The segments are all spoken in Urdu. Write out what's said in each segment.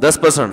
10%,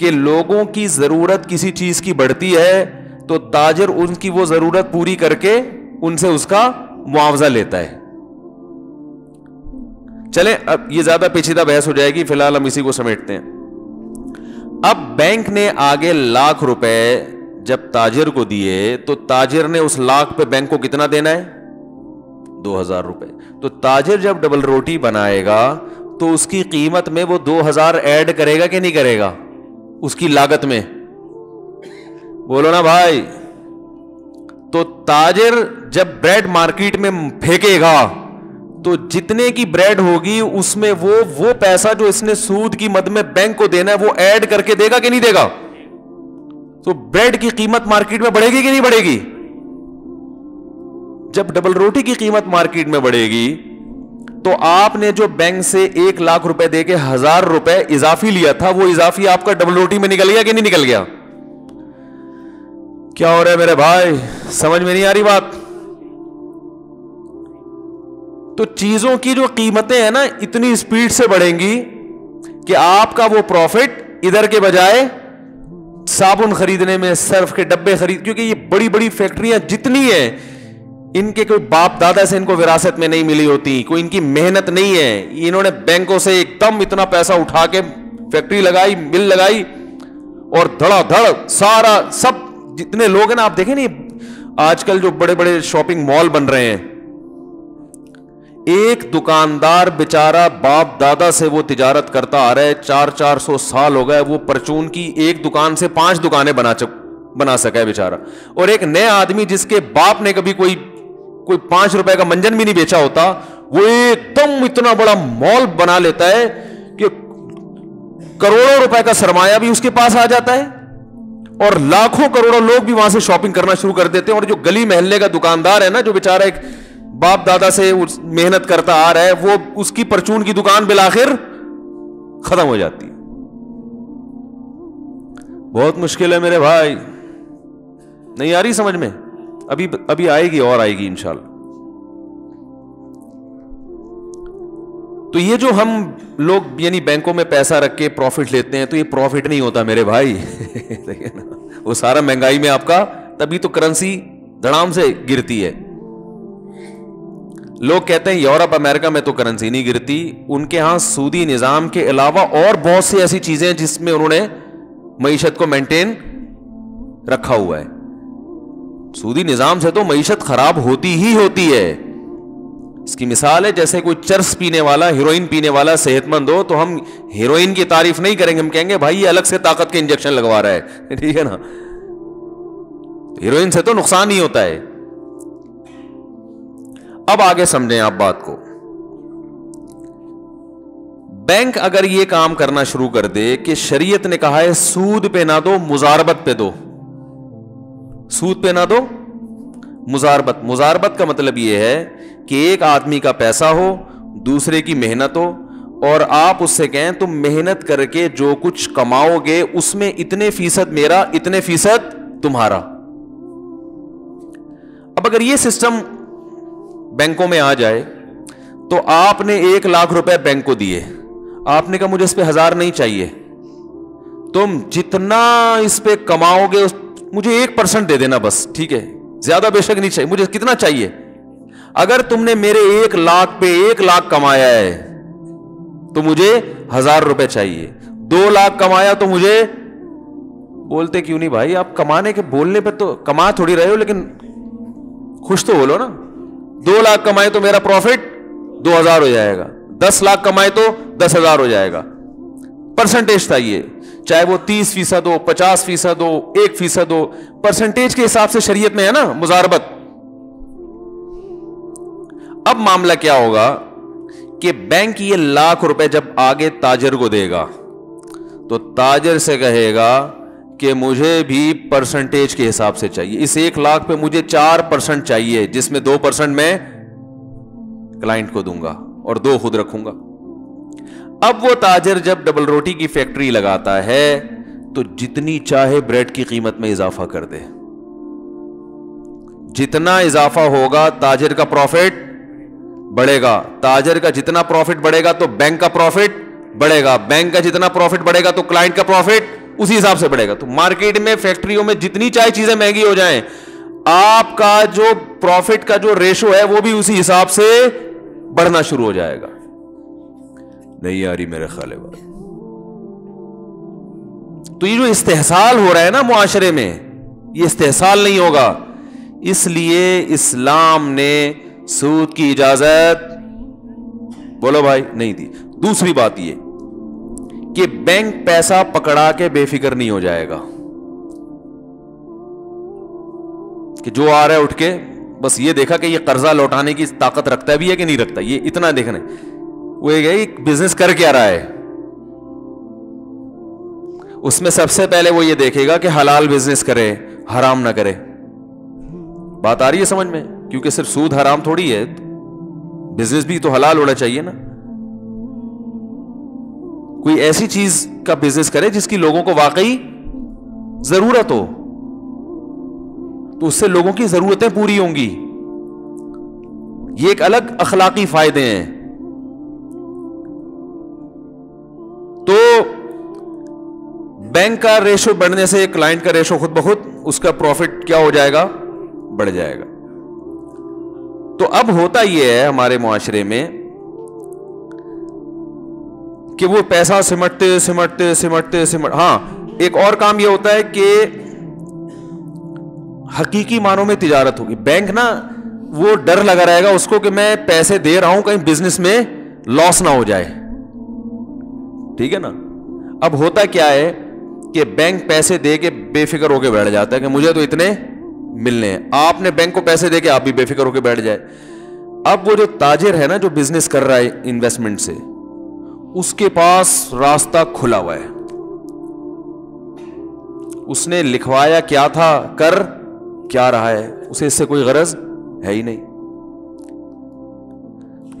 کہ لوگوں کی ضرورت کسی چیز کی بڑھتی ہے تو تاجر ان کی وہ ضرورت پوری کر کے ان سے اس کا معاوضہ لیتا ہے. چلیں اب یہ زیادہ پیچیدہ بحث ہو جائے گی, فی الحال ہم اسی کو سمیٹتے ہیں. اب بینک نے آگے ₹1,00,000 جب تاجر کو دیے تو تاجر نے اس لاکھ پہ بینک کو کتنا دینا ہے؟ ₹2,000. تو تاجر جب ڈبل روٹی بنائے گا تو اس کی قیمت میں وہ 2,000 ایڈ کرے گا کہ نہیں کرے گا اس کی لاگت میں؟ بولو نا بھائی. تو تاجر جب بریڈ مارکیٹ میں پھینکے گا تو جتنے کی بریڈ ہوگی اس میں وہ پیسہ جو اس نے سود کی مد میں بینک کو دینا ہے وہ ایڈ کر کے دے گا کہ نہیں دے گا؟ تو بریڈ کی قیمت مارکیٹ میں بڑھے گی کہ نہیں بڑھے گی؟ جب ڈبل روٹی کی قیمت مارکیٹ میں بڑھے گی تو آپ نے جو بینک سے ₹1,00,000 دے کے ₹1,000 اضافی لیا تھا وہ اضافی آپ کا ڈبل روٹی میں نکل گیا کہ نہیں نکل گیا؟ کیا ہو رہا ہے میرے بھائی؟ سمجھ میں نہیں آ رہی بات؟ تو چیزوں کی جو قیمتیں ہیں نا اتنی سپیڈ سے بڑھیں گی کہ آپ کا وہ پروفٹ ادھر کے بجائے صابن خریدنے میں, سرف کے ڈبے خرید, کیونکہ یہ بڑی بڑی فیکٹریاں جتنی ہیں ان کے کوئی باپ دادا سے ان کو وراثت میں نہیں ملی ہوتی, کوئی ان کی محنت نہیں ہے, انہوں نے بینکوں سے ایک دم اتنا پیسہ اٹھا کے فیکٹری لگائی, مل لگائی اور دھڑا دھڑ سارا سب جتنے لوگ ہیں نا آپ دیکھیں نہیں آج کل جو بڑے بڑے شاپنگ مال بن رہے ہیں, ایک دکاندار بیچارہ باپ دادا سے وہ تجارت کرتا آ رہا ہے, 400 سال ہو گئے, وہ پرچون کی ایک دکان سے 5 دکانیں بنا سکا ہے بیچارہ. اور ایک نیا آدمی جس کے باپ نے کبھی کوئی ₹5 کا منجن بھی نہیں بیچا ہوتا, وہ ایک دم اتنا بڑا مال بنا لیتا ہے کہ کروڑوں روپے کا سرمایہ بھی اس کے پاس آ جاتا ہے اور لاکھوں کروڑوں لوگ بھی وہاں سے شاپنگ کرنا شروع کر دیتے ہیں. اور جو گلی محلے کا دکاندار ہے نا, جو بیچارہ ایک باپ دادا سے محنت کرتا آ رہا ہے, وہ اس کی پرچون کی دکان بالآخر ختم ہو جاتی ہے. بہت مشکل ہے میرے بھائی, نہیں آ رہی سمجھ میں؟ ابھی آئے گی اور آئے گی انشاءاللہ. تو یہ جو ہم لوگ یعنی بینکوں میں پیسہ رکھ کے پروفٹ لیتے ہیں تو یہ پروفٹ نہیں ہوتا میرے بھائی. وہ سارا مہنگائی میں آپ کا, تبھی تو کرنسی دھڑام سے گرتی ہے. لوگ کہتے ہیں یورپ امریکہ میں تو کرنسی نہیں گرتی, ان کے ہاں سودی نظام کے علاوہ اور بہت سی ایسی چیزیں جس میں انہوں نے معیشت کو مینٹین رکھا ہوا ہے. سودی نظام سے تو معیشت خراب ہوتی ہی ہوتی ہے. اس کی مثال ہے جیسے کوئی چرس پینے والا, ہیروئن پینے والا صحت مند ہو تو ہم ہیروئن کی تعریف نہیں کریں گے, ہم کہیں گے بھائی یہ الگ سے طاقت کے انجیکشن لگوا رہا ہے, ٹھیک ہے نا. ہیروئن سے تو نقصان ہی ہوتا ہے. اب آگے سمجھیں آپ بات کو. بینک اگر یہ کام کرنا شروع کر دے کہ شریعت نے کہا ہے سود پہ نہ دو, مزاربت پہ دو. سود پہ نہ دو, مزاربت. مزاربت کا مطلب یہ ہے کہ ایک آدمی کا پیسہ ہو, دوسرے کی محنت ہو, اور آپ اس سے کہیں تم محنت کر کے جو کچھ کماؤ گے اس میں اتنے فیصد میرا, اتنے فیصد تمہارا. اب اگر یہ سسٹم بینکوں میں آ جائے تو آپ نے ₹1,00,000 بینک کو دیے, آپ نے کہا مجھے اس پہ 1,000 نہیں چاہیے, تم جتنا اس پہ کماؤ گے مجھے 1% دے دینا بس, ٹھیک ہے, زیادہ بے شک نہیں چاہیے, مجھے کتنا چاہیے. اگر تم نے میرے 1,00,000 پہ 1,00,000 کمایا ہے تو مجھے ₹1,000 چاہیے. 2,00,000 کمایا تو مجھے, بولتے کیوں نہیں بھائی, آپ کمانے کے بولنے پہ تو کما تھوڑی رہے ہو لیکن خوش تو بولو نا. 2,00,000 کمائے تو میرا پروفٹ 2,000 ہو جائے گا, 10,00,000 کمائے تو 10,000 ہو جائے گا. پرسنٹیج تھا یہ, چاہے وہ 30% ہو, 50% ہو, 1% ہو, پرسنٹیج کے حساب سے شریعت میں ہے نا مزاربت. اب معاملہ کیا ہوگا کہ بینک یہ ₹1,00,000 جب آگے تاجر کو دے گا تو تاجر سے کہے گا کہ مجھے بھی پرسنٹیج کے حساب سے چاہیے, اس 1,00,000 پہ مجھے 4% چاہیے, جس میں 2% میں کلائنٹ کو دوں گا اور 2 خود رکھوں گا. اب وہ تاجر جب ڈبل روٹی کی فیکٹری لگاتا ہے تو جتنی چاہے بریڈ کی قیمت میں اضافہ کر دے, جتنا اضافہ ہوگا تاجر کا پروفٹ بڑھے گا, تاجر کا جتنا پروفٹ بڑھے گا تو بینک کا پروفٹ بڑھے گا, بینک کا جتنا پروفٹ بڑھے گا تو کلائنٹ کا پروفٹ اسی حساب سے بڑھے گا. تو مارکیٹ میں, فیکٹریوں میں جتنی چاہے چیزیں مہنگی ہو جائیں, آپ کا جو پروفٹ کا جو ریشو ہے وہ بھی اسی حساب سے بڑھنا شروع ہو جائے گا. نہیں آ رہی میرے خیال ہے بات. تو یہ جو استحصال ہو رہا ہے نا معاشرے میں, یہ استحصال نہیں ہوگا. اس لیے اسلام نے سود کی اجازت, بولو بھائی, نہیں دی. دوسری بات یہ کہ بینک پیسہ پکڑا کے بے فکر نہیں ہو جائے گا کہ جو آ رہا ہے اٹھ کے بس یہ دیکھا کہ یہ قرضہ لوٹانے کی طاقت رکھتا بھی ہے کہ نہیں رکھتا, یہ اتنا دیکھنا ہے. وہ ایک بزنس کر کے آ رہا ہے, اس میں سب سے پہلے وہ یہ دیکھے گا کہ حلال بزنس کرے, حرام نہ کرے. بات آ رہی ہے سمجھ میں؟ کیونکہ صرف سود حرام تھوڑی ہے, بزنس بھی تو حلال ہونا چاہیے نا. کوئی ایسی چیز کا بزنس کرے جس کی لوگوں کو واقعی ضرورت ہو, تو اس سے لوگوں کی ضرورتیں پوری ہوں گی. یہ ایک الگ اخلاقی فائدے ہیں. تو بینک کا ریشو بڑھنے سے کلائنٹ کا ریشو خود بخود اس کا پروفٹ کیا ہو جائے گا, بڑھ جائے گا. تو اب ہوتا یہ ہے ہمارے معاشرے میں کہ وہ پیسہ سمٹتے, ہاں ایک اور کام یہ ہوتا ہے کہ حقیقی معنوں میں تجارت ہوگی. بینک نا وہ ڈر لگا رہے گا اس کو کہ میں پیسے دے رہا ہوں کہیں بزنس میں لاس نہ ہو جائے. ٹھیک ہے نا. اب ہوتا کیا ہے کہ بینک پیسے دے کے بے فکر ہو کے بیٹھ جاتا ہے کہ مجھے تو اتنے ملنے ہیں. آپ نے بینک کو پیسے دے کے آپ بھی بے فکر ہو کے بیٹھ جائے. اب وہ جو تاجر ہے نا جو بزنس کر رہا ہے انویسٹمنٹ سے, اس کے پاس راستہ کھلا ہوا ہے. اس نے لکھوایا کیا تھا, کر کیا رہا ہے, اسے اس سے کوئی غرض ہے ہی نہیں.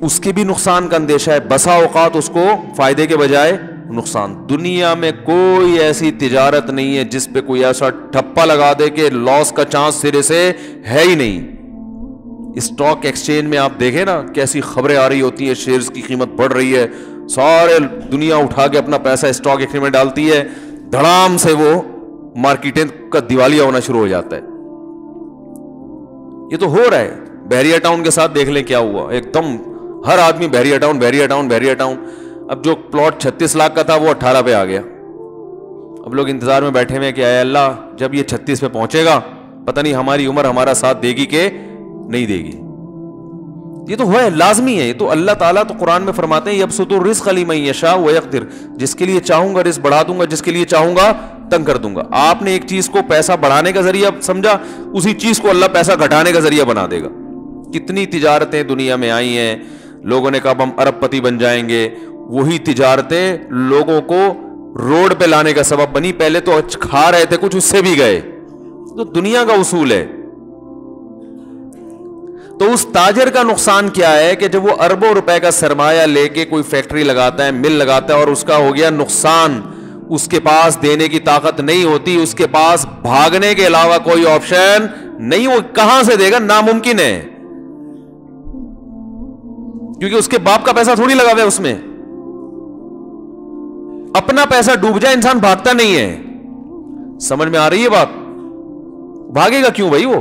اس کے بھی نقصان کا اندیشہ ہے, بسا اوقات اس کو فائدے کے بجائے نقصان. دنیا میں کوئی ایسی تجارت نہیں ہے جس پہ کوئی ایسا ٹھپا لگا دے کہ لاس کا چانس سرے سے ہے ہی نہیں. اسٹاک ایکسچینج میں آپ دیکھیں نا کیسی خبریں آ رہی ہوتی ہیں, شیئرز کی قیمت بڑھ رہی ہے, سارے دنیا اٹھا کے اپنا پیسہ اسٹاک ایکسچینج میں ڈالتی ہے, دھڑام سے وہ مارکیٹیں کا دیوالیہ ہونا شروع ہو جاتا ہے. یہ تو ہو رہا ہے. بحریہ ٹاؤن کے ساتھ دیکھ لیں کیا ہوا, ایک دم ہر آدمی بحریہ ٹاؤن بحریہ ٹاؤن بحریہ ٹاؤن. اب جو پلاٹ 36 لاکھ کا تھا وہ 18 پہ آ گیا. اب لوگ انتظار میں بیٹھے ہوئے کہ اے اللہ جب یہ 36 پہ پہنچے گا پتہ نہیں ہماری عمر ہمارا ساتھ دے گی کہ نہیں دے گی. یہ تو ہے, لازمی ہے. یہ تو اللہ تعالیٰ تو قرآن میں فرماتے ہیں یبسط الرزق لمن یشاء ویقدر, جس کے لیے چاہوں گا رزق بڑھا دوں گا, جس کے لیے چاہوں گا تنگ کر دوں گا. آپ نے ایک چیز کو پیسہ بڑھانے کا ذریعہ سمجھا, اسی چیز کو اللہ پیسہ گھٹانے کا ذریعہ بنا دے گا. کتنی تجارتیں دنیا میں آئی ہیں, لوگوں نے کہا ہم ارب پتی بن جائیں گے, وہی تجارتیں لوگوں کو روڈ پہ لانے کا سبب بنی. پہلے تو کھا رہے تھے کچھ, اس سے بھی گئے. تو دنیا کا اصول ہے. تو اس تاجر کا نقصان کیا ہے کہ جب وہ اربوں روپے کا سرمایہ لے کے کوئی فیکٹری لگاتا ہے, مل لگاتا ہے, اور اس کا ہو گیا نقصان, اس کے پاس دینے کی طاقت نہیں ہوتی, اس کے پاس بھاگنے کے علاوہ کوئی آپشن نہیں. وہ کہاں سے دے گا, ناممکن ہے, کیونکہ اس کے باپ کا پیسہ تھوڑی لگا ہوا ہے اس میں. اپنا پیسہ ڈوب جائے انسان بھاگتا نہیں ہے. سمجھ میں آ رہی ہے بات؟ بھاگے گا کیوں بھائی وہ؟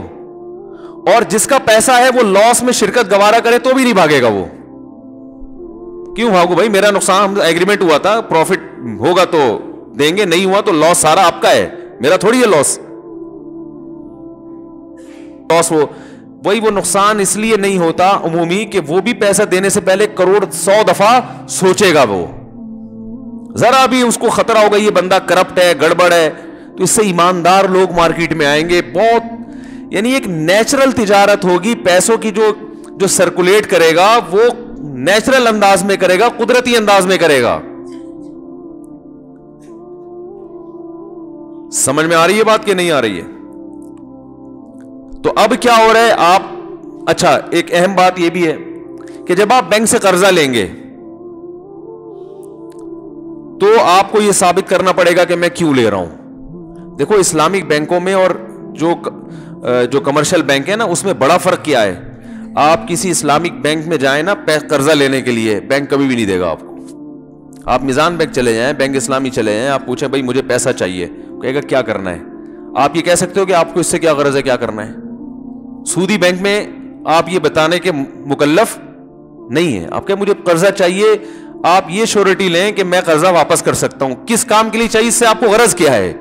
اور جس کا پیسہ ہے وہ لاس میں شرکت گوارا کرے تو بھی نہیں بھاگے گا. وہ کیوں بھاگو بھائی, میرا نقصان, ایگریمنٹ ہوا تھا, پروفٹ ہوگا تو دیں گے, نہیں ہوا تو لاس سارا آپ کا ہے, میرا تھوڑی ہے لاس. وہی وہ نقصان اس لیے نہیں ہوتا عمومی کہ وہ بھی پیسہ دینے سے پہلے کروڑ 100 دفعہ سوچے گا. وہ ذرا بھی اس کو خطرہ ہوگا یہ بندہ کرپٹ ہے, گڑبڑ ہے, تو اس سے ایماندار لوگ مارکیٹ میں آئیں گے. بہت یعنی ایک نیچرل تجارت ہوگی. پیسوں کی جو سرکولیٹ کرے گا وہ نیچرل انداز میں کرے گا, قدرتی انداز میں کرے گا. سمجھ میں آ رہی ہے بات کہ نہیں آ رہی ہے؟ تو اب کیا ہو رہا ہے آپ, اچھا ایک اہم بات یہ بھی ہے کہ جب آپ بینک سے قرضہ لیں گے تو آپ کو یہ ثابت کرنا پڑے گا کہ میں کیوں لے رہا ہوں. دیکھو اسلامک بینکوں میں اور جو کمرشل بینک ہے نا اس میں بڑا فرق کیا ہے. آپ کسی اسلامک بینک میں جائیں نا قرضہ لینے کے لیے, بینک کبھی بھی نہیں دے گا آپ کو. آپ میزان بینک چلے جائیں, بینک اسلامی چلے جائیں, آپ پوچھیں بھائی مجھے پیسہ چاہیے, کہے گا کیا کرنا ہے. آپ یہ کہہ سکتے ہو کہ آپ کو اس سے کیا غرض ہے, کیا کرنا ہے. سودی بینک میں آپ یہ بتانے کے مکلف نہیں ہے. آپ کہ مجھے قرضہ چاہیے, آپ یہ شورٹی لیں کہ میں قرضہ واپس کر سکتا ہوں. کس کام کے لیے چاہیے, اس سے آپ کو غرض کیا ہے.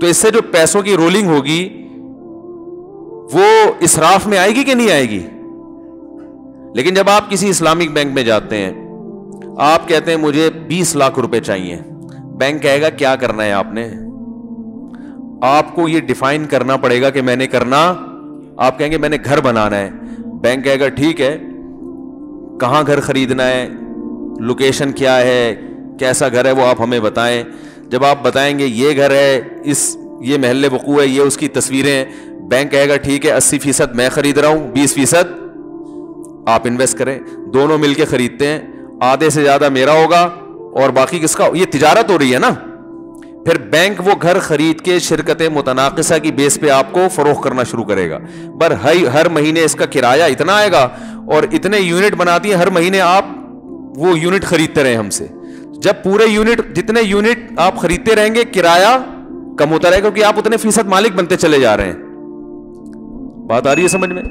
تو اس سے جو پیسوں کی رولنگ ہوگی وہ اسراف میں آئے گی کہ نہیں آئے گی. لیکن جب آپ کسی اسلامک بینک میں جاتے ہیں, آپ کہتے ہیں مجھے 20 لاکھ روپے چاہیے, بینک کہے گا کیا کرنا ہے آپ نے. آپ کو یہ ڈیفائن کرنا پڑے گا کہ میں نے کرنا, آپ کہیں گے میں نے گھر بنانا ہے. بینک کہے گا ٹھیک ہے, کہاں گھر خریدنا ہے, لوکیشن کیا ہے, کیسا گھر ہے وہ آپ ہمیں بتائیں. جب آپ بتائیں گے یہ گھر ہے, یہ محلے وقوع ہے, یہ اس کی تصویریں ہیں, بینک کہے گا ٹھیک ہے 80% میں خرید رہا ہوں, 20% آپ انویسٹ کریں. دونوں مل کے خریدتے ہیں, آدھے سے زیادہ میرا ہوگا اور باقی کس کا. یہ تجارت ہو رہی ہے نا. پھر بینک وہ گھر خرید کے شرکت متناقصہ کی بیس پہ آپ کو فروخت کرنا شروع کرے گا. پر ہر مہینے اس کا کرایہ اتنا آئے گا اور اتنے یونٹ بنا دیے, ہر مہینے آپ وہ یونٹ خریدتے رہیں ہم سے. جب پورے یونٹ, جتنے یونٹ آپ خریدتے رہیں گے کرایہ کم ہوتا رہے گا, کیونکہ آپ اتنے فیصد مالک بنتے چلے جا رہے ہیں. بات آ رہی ہے سمجھ میں.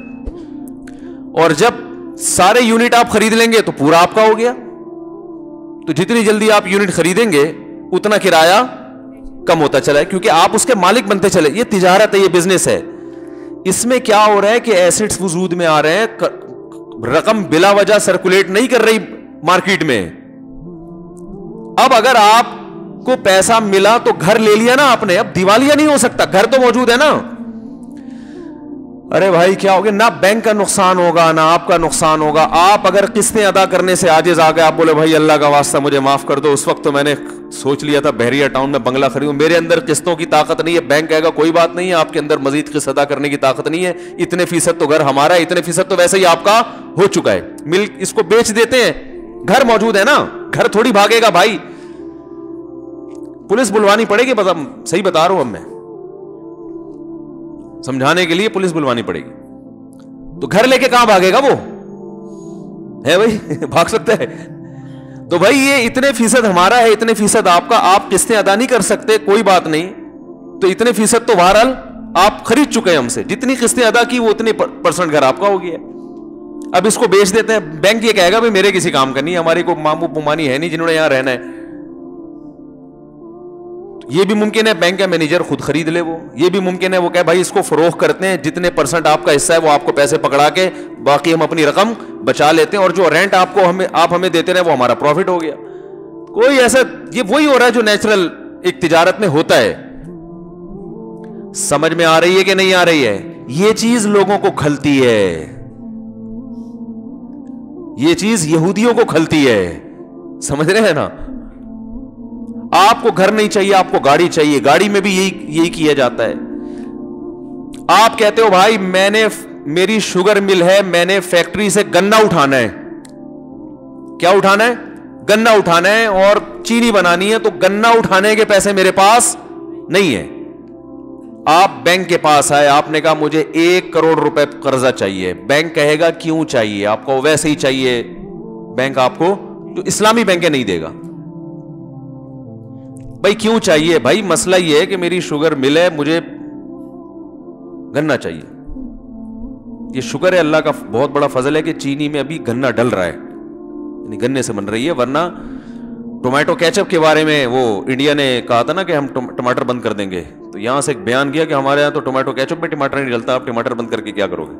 اور جب سارے یونٹ آپ خرید لیں گے تو پورا آپ کا ہو گیا. تو جتنی جلدی آپ یونٹ خریدیں گے اتنا کرایہ کم ہوتا چلا ہے, کیونکہ آپ اس کے مالک بنتے چلے. یہ تجارت ہے, یہ بزنس ہے. اس میں کیا ہو رہا ہے کہ ایسٹس وجود میں آ رہے ہیں, رقم بلا وجہ سرکولیٹ نہیں کر رہی مارکیٹ میں. اب اگر آپ کو پیسہ ملا تو گھر لے لیا نا آپ نے, اب دیوالیہ نہیں ہو سکتا, گھر تو موجود ہے نا. ارے بھائی کیا ہوگا, نہ بینک کا نقصان ہوگا نہ آپ کا نقصان ہوگا. آپ اگر قسطیں ادا کرنے سے عاجز آ گئے, آپ بولے بھائی اللہ کا واسطہ مجھے معاف کر دو, اس وقت تو میں نے سوچ لیا تھا بحریہ ٹاؤن میں بنگلہ خریدوں, میرے اندر قسطوں کی طاقت نہیں ہے. بینک کہے گا کوئی بات نہیں ہے, آپ کے اندر مزید قسط ادا کرنے کی طاقت نہیں ہے, اتنے فیصد تو گھر ہمارا ہے, اتنے فیصد تو ویسے ہی آپ کا ہو چکا ہے, ملک اس کو بیچ دیتے ہیں, گھر موجود ہے نا, گھر تھوڑی بھاگے گا بھائی. پولیس بلوانی پڑے گی, صحیح بتا رہا ہوں, اب میں سمجھانے کے لیے پولیس بلوانی پڑے گی. تو گھر لے کے کہاں بھاگے گا وہ ہے بھائی, بھاگ سکتا ہے. تو بھائی یہ اتنے فیصد ہمارا ہے, اتنے فیصد آپ کا, آپ قسطیں ادا نہیں کر سکتے, کوئی بات نہیں, تو اتنے فیصد تو بہرحال آپ خرید چکے ہیں ہم سے, جتنی قسطیں ادا کی وہ اتنے % گھر آپ کا ہو گیا. اب اس کو بیچ دیتے ہیں. بینک یہ کہے گا بھائی میرے کسی کام کا نہیں, ہماری کوئی مامو پمانی ہے نہیں جنہوں نے یہاں رہنا ہے. یہ بھی ممکن ہے بینک کا مینیجر خود خرید لے, وہ یہ بھی ممکن ہے وہ کہے بھائی اس کو فروخت کرتے ہیں, جتنے % آپ کا حصہ ہے وہ آپ کو پیسے پکڑا کے باقی ہم اپنی رقم بچا لیتے ہیں, اور جو رینٹ آپ ہمیں دیتے رہے وہ ہمارا پروفٹ ہو گیا. کوئی ایسا, یہ وہی ہو رہا ہے جو نیچرل ایک تجارت میں ہوتا ہے. سمجھ میں آ رہی ہے کہ نہیں آ رہی ہے؟ یہ چیز لوگوں کو کھلتی ہے, یہ چیز یہودیوں کو کھلتی ہے, سمجھ رہے ہیں نا. آپ کو گھر نہیں چاہیے, آپ کو گاڑی چاہیے, گاڑی میں بھی یہی کیا جاتا ہے. آپ کہتے ہو بھائی میری شوگر مل ہے, میں نے فیکٹری سے گنا اٹھانا ہے. کیا اٹھانا ہے؟ گنا اٹھانا ہے, اور چینی بنانی ہے, تو گنا اٹھانے کے پیسے میرے پاس نہیں ہے. آپ بینک کے پاس آئے, آپ نے کہا مجھے 1 کروڑ روپے قرضہ چاہیے. بینک کہے گا کیوں چاہیے, آپ کو ویسے ہی چاہیے. بینک آپ کو, جو اسلامی بینک ہے, نہیں دے گا. بھائی کیوں چاہیے؟ بھائی مسئلہ یہ ہے کہ میری شوگر مل ہے, مجھے گنا چاہیے. یہ شکر ہے اللہ کا بہت بڑا فضل ہے کہ چینی میں ابھی گنا ڈل رہا ہے, یعنی گنے سے بن رہی ہے. ورنہ ٹومیٹو کیچپ کے بارے میں وہ انڈیا نے کہا تھا نا کہ ہم ٹماٹر بند کر دیں گے, تو یہاں سے ایک بیان کیا کہ ہمارے یہاں تو ٹومیٹو کیچپ میں ٹماٹر نہیں ڈلتا, آپ ٹماٹر بند کر کے کیا کرو گے.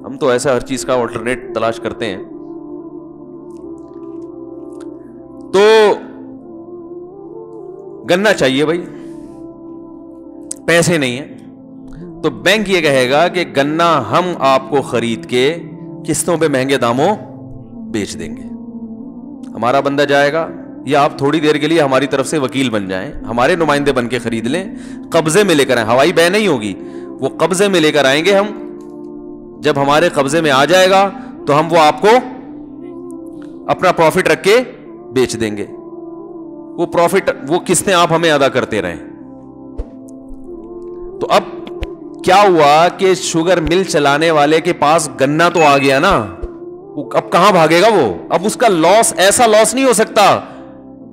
ہم تو ایسا ہر چیز کا آلٹرنیٹ تلاش کرتے ہیں. تو گنا چاہیے بھائی, پیسے نہیں ہیں. تو بینک یہ کہے گا کہ گنا ہم آپ کو خرید کے قسطوں پہ مہنگے داموں بیچ دیں گے. ہمارا بندہ جائے گا, یا آپ تھوڑی دیر کے لیے ہماری طرف سے وکیل بن جائیں, ہمارے نمائندے بن کے خرید لیں, قبضے میں لے کر آئیں. ہوائی بے نہیں ہوگی, وہ قبضے میں لے کر آئیں گے ہم. جب ہمارے قبضے میں آ جائے گا تو ہم وہ آپ کو اپنا پروفٹ رکھ کے بیچ دیں گے. وہ پروفٹ, وہ قسطیں آپ ہمیں ادا کرتے رہیں. تو اب کیا ہوا کہ شوگر مل چلانے والے کے پاس گنا تو آ گیا نا, اب کہاں بھاگے گا وہ؟ اب اس کا لاس ایسا لاس نہیں ہو سکتا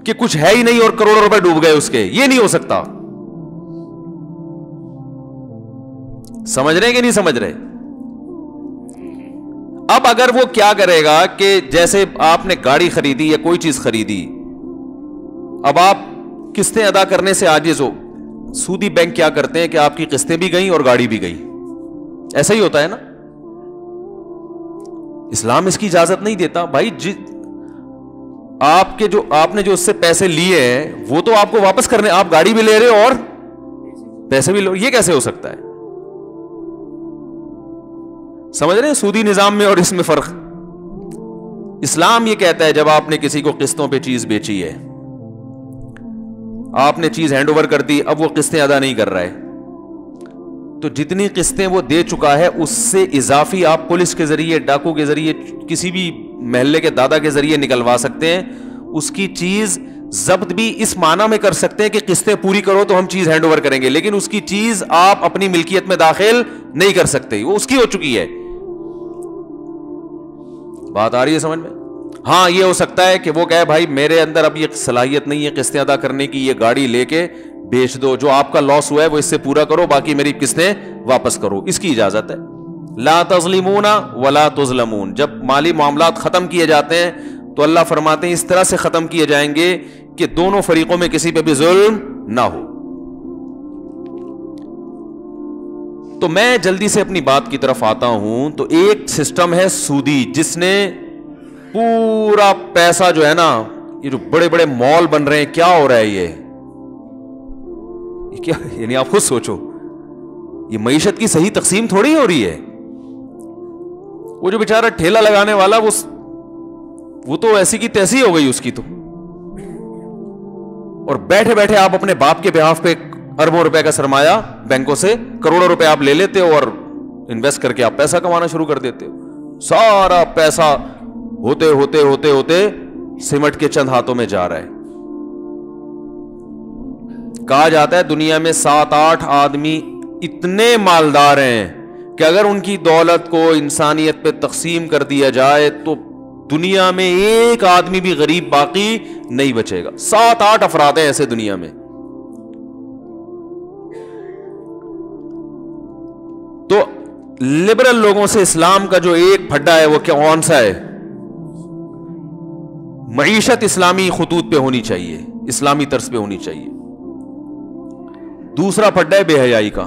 کہ کچھ ہے ہی نہیں اور کروڑوں روپے ڈوب گئے اس کے، یہ نہیں ہو سکتا. سمجھ رہے کہ نہیں سمجھ رہے؟ اب اگر وہ کیا کرے گا کہ جیسے آپ نے گاڑی خریدی یا کوئی چیز خریدی، اب آپ قسطیں ادا کرنے سے عاجز ہو، سودی بینک کیا کرتے ہیں کہ آپ کی قسطیں بھی گئیں اور گاڑی بھی گئی. ایسا ہی ہوتا ہے نا. اسلام اس کی اجازت نہیں دیتا بھائی. آپ نے جو اس سے پیسے لیے ہیں وہ تو آپ کو واپس کرنے، آپ گاڑی بھی لے رہے ہو اور پیسے بھی لے، یہ کیسے ہو سکتا ہے؟ سمجھ رہے ہیں سودی نظام میں اور اس میں فرق؟ اسلام یہ کہتا ہے جب آپ نے کسی کو قسطوں پہ چیز بیچی ہے، آپ نے چیز ہینڈ اوور کر دی، اب وہ قسطیں ادا نہیں کر رہا ہے، تو جتنی قسطیں وہ دے چکا ہے اس سے اضافی آپ پولیس کے ذریعے، ڈاکو کے ذریعے، کسی بھی محلے کے دادا کے ذریعے نکلوا سکتے ہیں. اس کی چیز ضبط بھی اس معنی میں کر سکتے ہیں کہ قسطیں پوری کرو تو ہم چیز ہینڈ اوور کریں گے، لیکن اس کی چیز آپ اپنی ملکیت میں داخل نہیں کر سکتے، وہ اس کی ہو چکی ہے. بات آ رہی ہے سمجھ میں؟ ہاں یہ ہو سکتا ہے کہ وہ کہے بھائی میرے اندر اب یہ صلاحیت نہیں ہے قسطیں ادا کرنے کی، یہ گاڑی لے کے بیچ دو، جو آپ کا لاس ہوا ہے وہ اس سے پورا کرو، باقی میری قسطیں واپس کرو. اس کی اجازت ہے. لا تظلمون ولا تظلمون. جب مالی معاملات ختم کیے جاتے ہیں تو اللہ فرماتے ہیں اس طرح سے ختم کیے جائیں گے کہ دونوں فریقوں میں کسی پہ بھی ظلم نہ ہو. تو میں جلدی سے اپنی بات کی طرف آتا ہوں. تو ایک سسٹم ہے سودی، جس نے پورا پیسہ جو ہے نا، یہ جو بڑے بڑے مال بن رہے ہیں، کیا ہو رہا ہے یہ کیا؟ یعنی آپ خود سوچو، یہ معیشت کی صحیح تقسیم تھوڑی ہو رہی ہے. وہ جو بیچارہ ٹھیلا لگانے والا وہ تو ایسی کی تیسی ہو گئی اس کی تو، اور بیٹھے بیٹھے آپ اپنے باپ کے بہاف پہ اربوں روپے کا سرمایہ بینکوں سے کروڑوں روپے آپ لے لیتے ہو اور انویسٹ کر کے آپ پیسہ کمانا شروع کر دیتے ہو. سارا پیسہ ہوتے ہوتے ہوتے ہوتے سمٹ کے چند ہاتھوں میں جا رہا ہے. کہا جاتا ہے دنیا میں 7-8 آدمی اتنے مالدار ہیں کہ اگر ان کی دولت کو انسانیت پہ تقسیم کر دیا جائے تو دنیا میں ایک آدمی بھی غریب باقی نہیں بچے گا. 7-8 افراد ہیں ایسے دنیا میں. تو لبرل لوگوں سے اسلام کا جو ایک پھڈا ہے وہ کون سا ہے؟ معیشت اسلامی خطوط پہ ہونی چاہیے، اسلامی طرز پہ ہونی چاہیے. دوسرا پھڈا ہے بے حیائی کا.